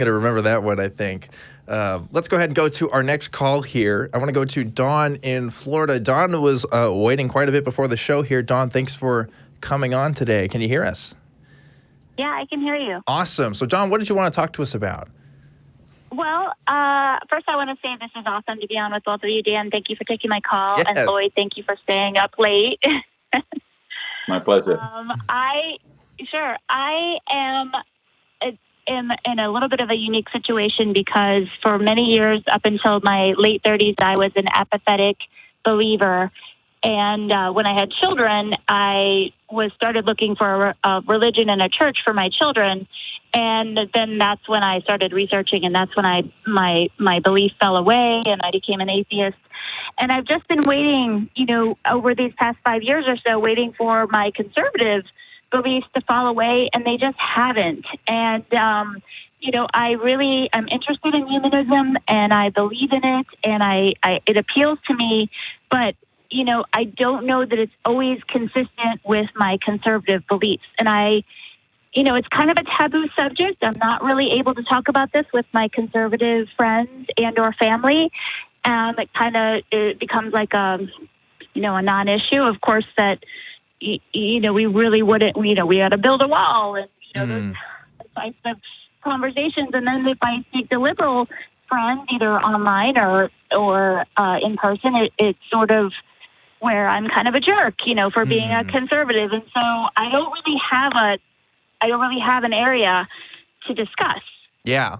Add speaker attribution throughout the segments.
Speaker 1: Gonna remember that one, I think. Let's go ahead and go to our next call here. I want to go to Dawn in Florida. Dawn was waiting quite a bit before the show here. Dawn, thanks for coming on today. Can you hear us?
Speaker 2: Yeah, I can hear you.
Speaker 1: Awesome. So, Dawn, what did you want to talk to us about?
Speaker 2: Well, first I want to say this is awesome to be on with both of you. Dan, thank you for taking my call.
Speaker 1: Yes.
Speaker 2: And Lloyd, thank you for staying up late.
Speaker 3: My pleasure.
Speaker 2: I am in a little bit of a unique situation because for many years, up until my late 30s, I was an apathetic believer. And when I had children, I started looking for a religion and a church for my children. And then that's when I started researching, and that's when my belief fell away, and I became an atheist. And I've just been waiting, over these past 5 years or so, waiting for my conservative beliefs to fall away, and they just haven't. And, I'm interested in humanism, and I believe in it, and it appeals to me, but I don't know that it's always consistent with my conservative beliefs. And it's kind of a taboo subject. I'm not really able to talk about this with my conservative friends and or family. It becomes like a non-issue. Of course, that, we really wouldn't, we had to build a wall and, those types of conversations. And then if I speak to liberal friends, either online or in person, it's sort of where I'm kind of a jerk, for being a conservative. And so I don't really have an area to discuss.
Speaker 1: Yeah.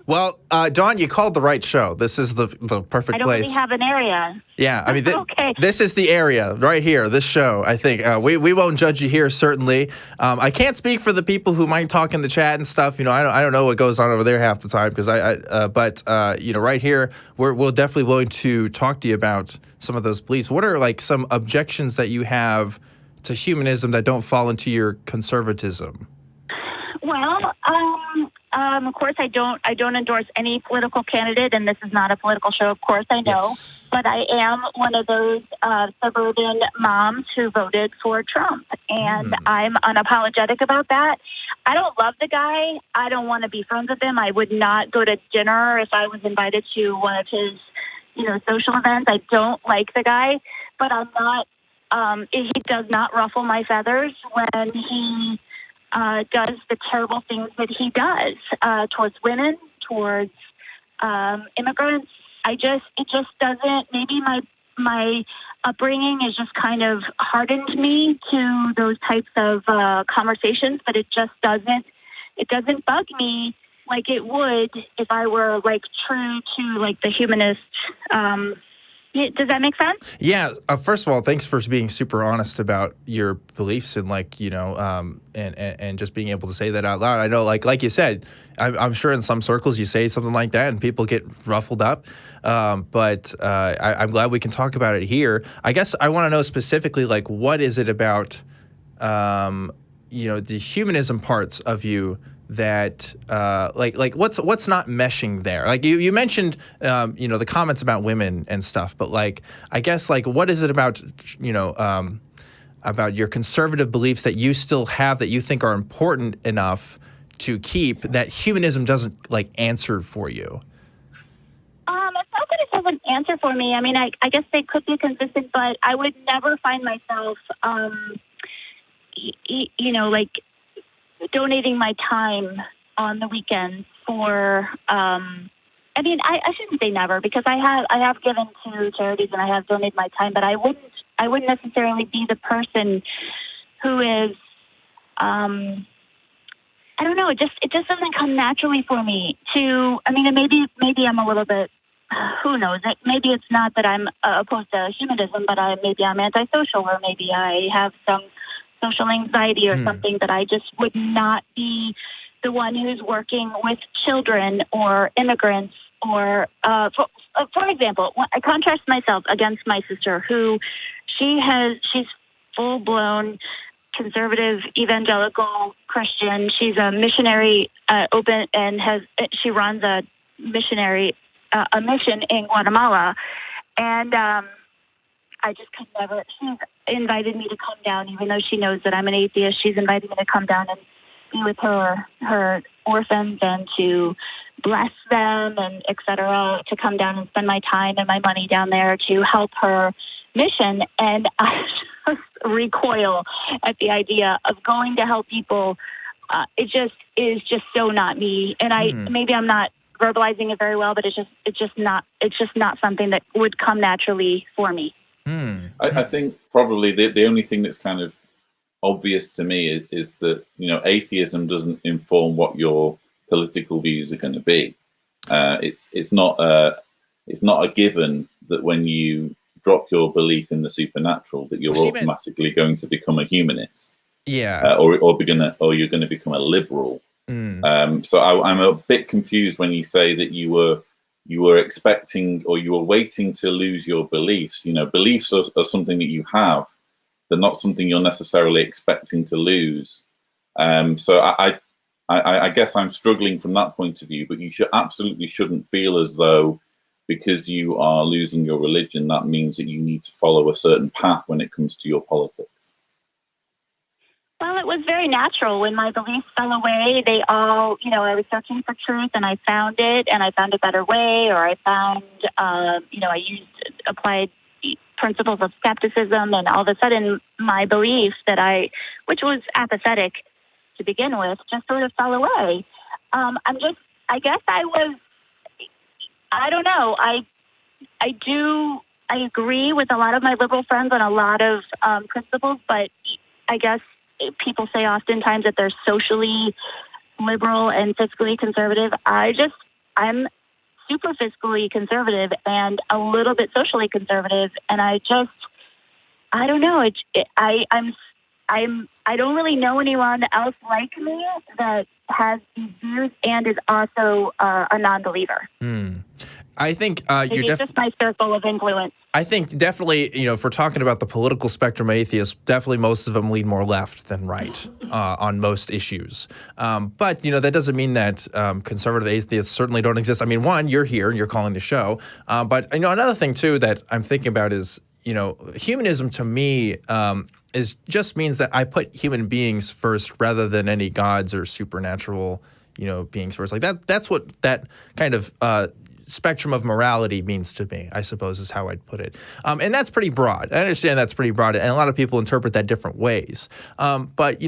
Speaker 1: Well, Dawn, you called the right show. This is the perfect place.
Speaker 2: I don't really have an area.
Speaker 1: Yeah, I mean,
Speaker 2: okay.
Speaker 1: This is the area right here, this show, I think. We won't judge you here, certainly. I can't speak for the people who might talk in the chat and stuff. I don't know what goes on over there half the time, because but right here, we're definitely willing to talk to you about some of those beliefs. What are, like, some objections that you have to humanism that don't fall into your conservatism?
Speaker 2: Well, of course, I don't endorse any political candidate, and this is not a political show. Of course, I know,
Speaker 1: yes.
Speaker 2: But I am one of those suburban moms who voted for Trump, and I'm unapologetic about that. I don't love the guy. I don't want to be friends with him. I would not go to dinner if I was invited to one of his, social events. I don't like the guy, but I'm not. He does not ruffle my feathers when he does the terrible things that he does towards women, towards immigrants. It just doesn't. Maybe my upbringing has just kind of hardened me to those types of conversations, but it just doesn't. It doesn't bug me like it would if I were like true to like the humanist. Does that make sense?
Speaker 1: Yeah. First of all, thanks for being super honest about your beliefs and and just being able to say that out loud. I know, like you said, I'm sure in some circles you say something like that and people get ruffled up. But I'm glad we can talk about it here. I guess I want to know specifically, like, what is it about, the humanism parts of you that what's not meshing there? Like you mentioned the comments about women and stuff, but like I guess like what is it about about your conservative beliefs that you still have that you think are important enough to keep that humanism doesn't like answer for you?
Speaker 2: It's not that it doesn't answer for me. I mean, I guess they could be consistent, but I would never find myself donating my time on the weekends for, I shouldn't say never, because I have given to charities and I have donated my time, but I wouldn't necessarily be the person who is, I don't know, it just doesn't come naturally for me and maybe I'm a little bit, who knows, maybe it's not that I'm opposed to humanism, but maybe I'm antisocial, or maybe I have some social anxiety or something, that I just would not be the one who's working with children or immigrants or, for example, I contrast myself against my sister who she's full-blown conservative evangelical Christian. She's a missionary, she runs a mission in Guatemala. And, I just could never. She's invited me to come down, even though she knows that I'm an atheist. She's invited me to come down and be with her orphans and to bless them and et cetera, to come down and spend my time and my money down there to help her mission. And I just recoil at the idea of going to help people. It just is just so not me. And maybe I'm not verbalizing it very well, but it's just not something that would come naturally for me.
Speaker 3: I think probably the only thing that's kind of obvious to me is that, atheism doesn't inform what your political views are going to be. It's not a given that when you drop your belief in the supernatural that you're automatically going to become a humanist.
Speaker 1: Yeah.
Speaker 3: Or you're going to become a liberal. So I'm a bit confused when you say that you were expecting or you were waiting to lose your beliefs. Beliefs are something that you have. They're not something you're necessarily expecting to lose. So I guess I'm struggling from that point of view, but you absolutely shouldn't feel as though because you are losing your religion, that means that you need to follow a certain path when it comes to your politics.
Speaker 2: Well, it was very natural when my beliefs fell away. They all, I was searching for truth and I found it and I found a better way, or I found, I applied principles of skepticism, and all of a sudden my belief which was apathetic to begin with, just sort of fell away. I don't know. I agree with a lot of my liberal friends on a lot of principles, but I guess people say oftentimes that they're socially liberal and fiscally conservative. I'm super fiscally conservative and a little bit socially conservative, and I don't know. I don't really know anyone else like me that has these views and is also a non-believer.
Speaker 1: I think
Speaker 2: you're just my circle of influence.
Speaker 1: I think definitely, if we're talking about the political spectrum of atheists, definitely most of them lean more left than right on most issues. But, that doesn't mean that conservative atheists certainly don't exist. I mean, one, you're here and you're calling the show. But, another thing, too, that I'm thinking about is, humanism to me just means that I put human beings first rather than any gods or supernatural, beings first. Like that's what that kind of spectrum of morality means to me, I suppose, is how I'd put it. And that's pretty broad. I understand that's pretty broad, and a lot of people interpret that different ways. But,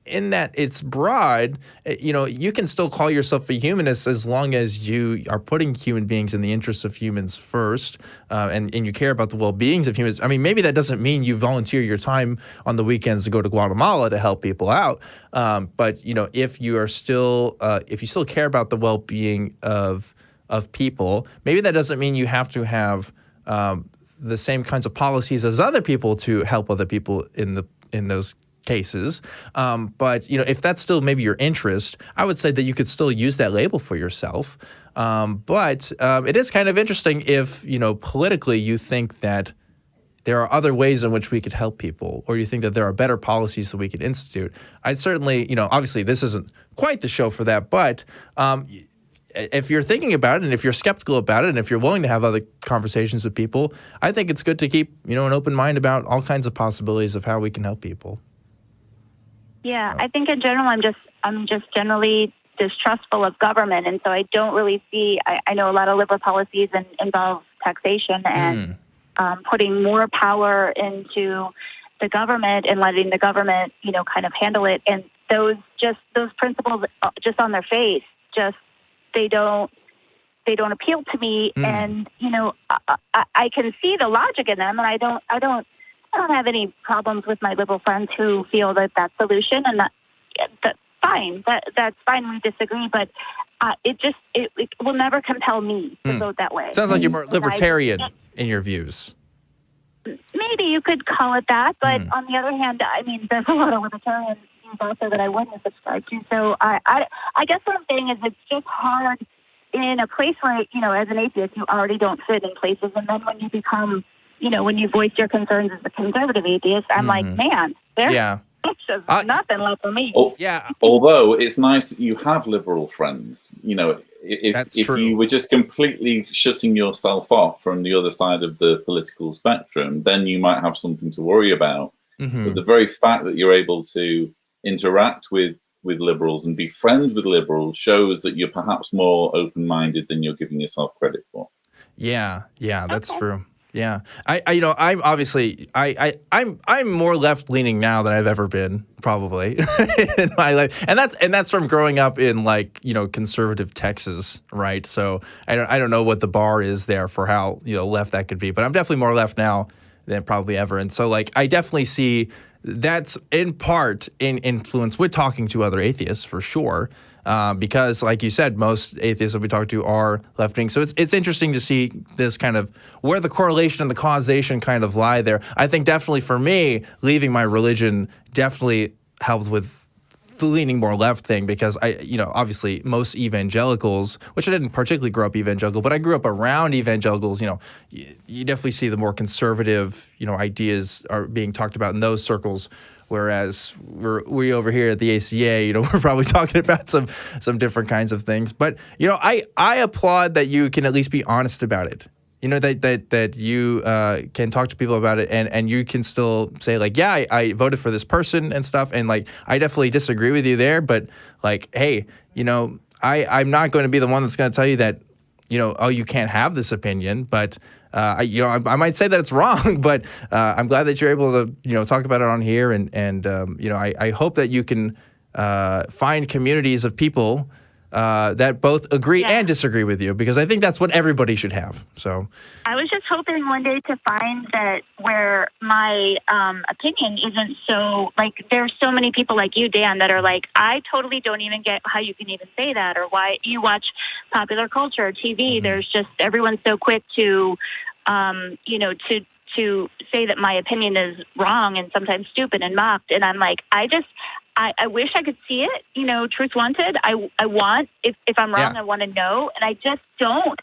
Speaker 1: in that it's broad, you can still call yourself a humanist as long as you are putting human beings in the interests of humans first, and you care about the well-beings of humans. I mean, maybe that doesn't mean you volunteer your time on the weekends to go to Guatemala to help people out. But, if you still care about the well-being of people, maybe that doesn't mean you have to have the same kinds of policies as other people to help other people in those cases. But, if that's still maybe your interest, I would say that you could still use that label for yourself. But it is kind of interesting if, politically you think that there are other ways in which we could help people, or you think that there are better policies that we could institute. I'd certainly, obviously this isn't quite the show for that, but if you're thinking about it and if you're skeptical about it and if you're willing to have other conversations with people, I think it's good to keep, an open mind about all kinds of possibilities of how we can help people.
Speaker 2: Yeah, I think in general, I'm just generally distrustful of government, and so I don't really see. I know a lot of liberal policies involve taxation and putting more power into the government and letting the government, kind of handle it. And those principles, just on their face, they don't appeal to me. And I can see the logic in them, and I don't have any problems with my liberal friends who feel that that's solution, and that's fine. That's fine. We disagree, but it will never compel me to vote that way.
Speaker 1: Sounds like you're more libertarian in your views.
Speaker 2: Maybe you could call it that, but on the other hand, I mean, there's a lot of libertarian views also that I wouldn't subscribe to. So I guess what I'm saying is it's just hard in a place where, as an atheist, you already don't fit in places, and then when you become when you voice your concerns as a conservative atheist, I'm like, man, there's just nothing left for me.
Speaker 3: Although it's nice that you have liberal friends. If you were just completely shutting yourself off from the other side of the political spectrum, then you might have something to worry about. But the very fact that you're able to interact with with liberals and be friends with liberals shows that you're perhaps more open-minded than you're giving yourself credit for.
Speaker 1: Yeah, that's true. Yeah, I'm obviously, I'm more left leaning now than I've ever been, probably in my life, and that's from growing up in like conservative Texas, right? So I don't know what the bar is there for how left that could be, but I'm definitely more left now than probably ever, and so like I definitely see that's in part in influence with talking to other atheists for sure. Because, like you said, most atheists that we talk to are left-wing. So it's interesting to see this kind of where the correlation and the causation kind of lie there. I think definitely for me, leaving my religion definitely helped with the leaning more left thing because obviously most evangelicals, which I didn't particularly grow up evangelical, but I grew up around evangelicals, you definitely see the more conservative, ideas are being talked about in those circles. Whereas we over here at the ACA, we're probably talking about some different kinds of things. But I applaud that you can at least be honest about it. That you can talk to people about it and you can still say like, yeah, I voted for this person and stuff. And like, I definitely disagree with you there. But like, hey, I'm not going to be the one that's going to tell you that, oh, you can't have this opinion. But I might say that it's wrong, but I'm glad that you're able to, talk about it on here. And I hope that you can find communities of people that both agree and disagree with you, because I think that's what everybody should have. So
Speaker 2: I was just hoping one day to find that where my opinion isn't so, like, there's so many people like you, Dan, that are like, I totally don't even get how you can even say that, or why you watch popular culture or TV. Mm-hmm. There's just, everyone's so quick to, to say that my opinion is wrong and sometimes stupid and mocked. And I'm like, I wish I could see it, truth wanted. I want, if I'm wrong, I want to know. And I just don't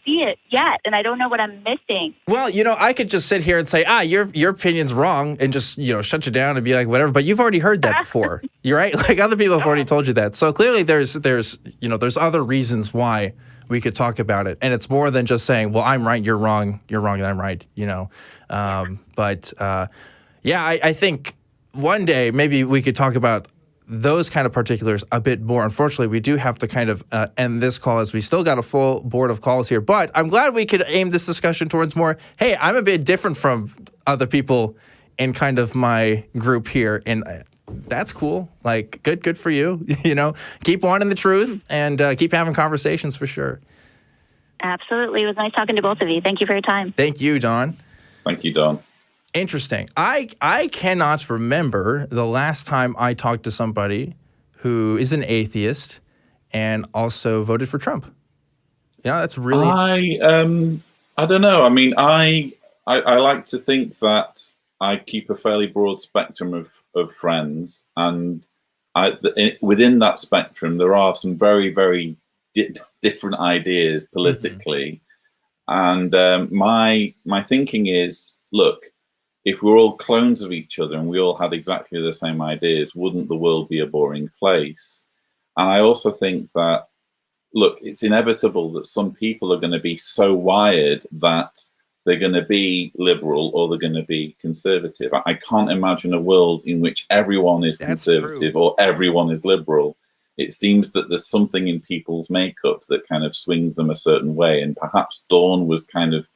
Speaker 2: see it yet. And I don't know what I'm missing.
Speaker 1: Well, I could just sit here and say, your opinion's wrong and just, shut you down and be like, whatever. But you've already heard that before. You're right. Like other people have already told you that. So clearly there's other reasons why we could talk about it. And it's more than just saying, well, I'm right, you're wrong, and I'm right, I think one day maybe we could talk about those kind of particulars a bit more. Unfortunately, we do have to kind of end this call as we still got a full board of calls here. But I'm glad we could aim this discussion towards more, hey, I'm a bit different from other people in kind of my group here. And that's cool. Like, good for you. Keep wanting the truth and keep having conversations for sure.
Speaker 2: Absolutely. It was nice talking to both of you. Thank you for your time.
Speaker 1: Thank you, Don.
Speaker 3: Thank you, Don.
Speaker 1: Interesting. I cannot remember the last time I talked to somebody who is an atheist and also voted for Trump. That's really.
Speaker 3: I don't know. I mean, I like to think that I keep a fairly broad spectrum of friends, and within that spectrum, there are some very, very different ideas politically. Mm-hmm. And my thinking is, look, if we're all clones of each other and we all had exactly the same ideas, wouldn't the world be a boring place? And I also think that, look, it's inevitable that some people are going to be so wired that they're going to be liberal or they're going to be conservative. I can't imagine a world in which everyone is conservative or everyone is liberal. It seems that there's something in people's makeup that kind of swings them a certain way. And perhaps Dawn was kind of,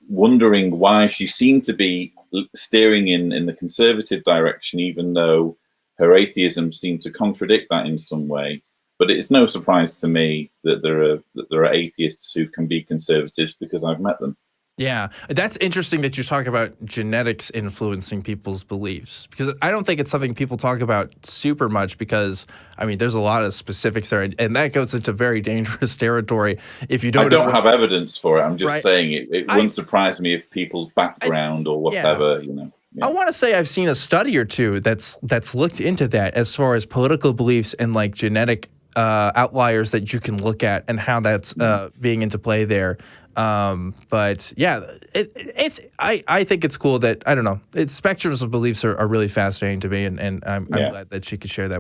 Speaker 3: wondering why she seemed to be steering in the conservative direction, even though her atheism seemed to contradict that in some way. But it's no surprise to me that there are atheists who can be conservatives because I've met them.
Speaker 1: Yeah, that's interesting that you're talking about genetics influencing people's beliefs, because I don't think it's something people talk about super much because, I mean, there's a lot of specifics there, and that goes into very dangerous territory if you don't.
Speaker 3: I don't have evidence for it. I'm just saying it wouldn't surprise me if people's background or whatever, Yeah.
Speaker 1: I want to say I've seen a study or two that's looked into that as far as political beliefs and like genetic outliers that you can look at and how that's being into play there. But yeah, I think it's cool that, I don't know, spectrums of beliefs are really fascinating to me, and I'm glad that she could share that.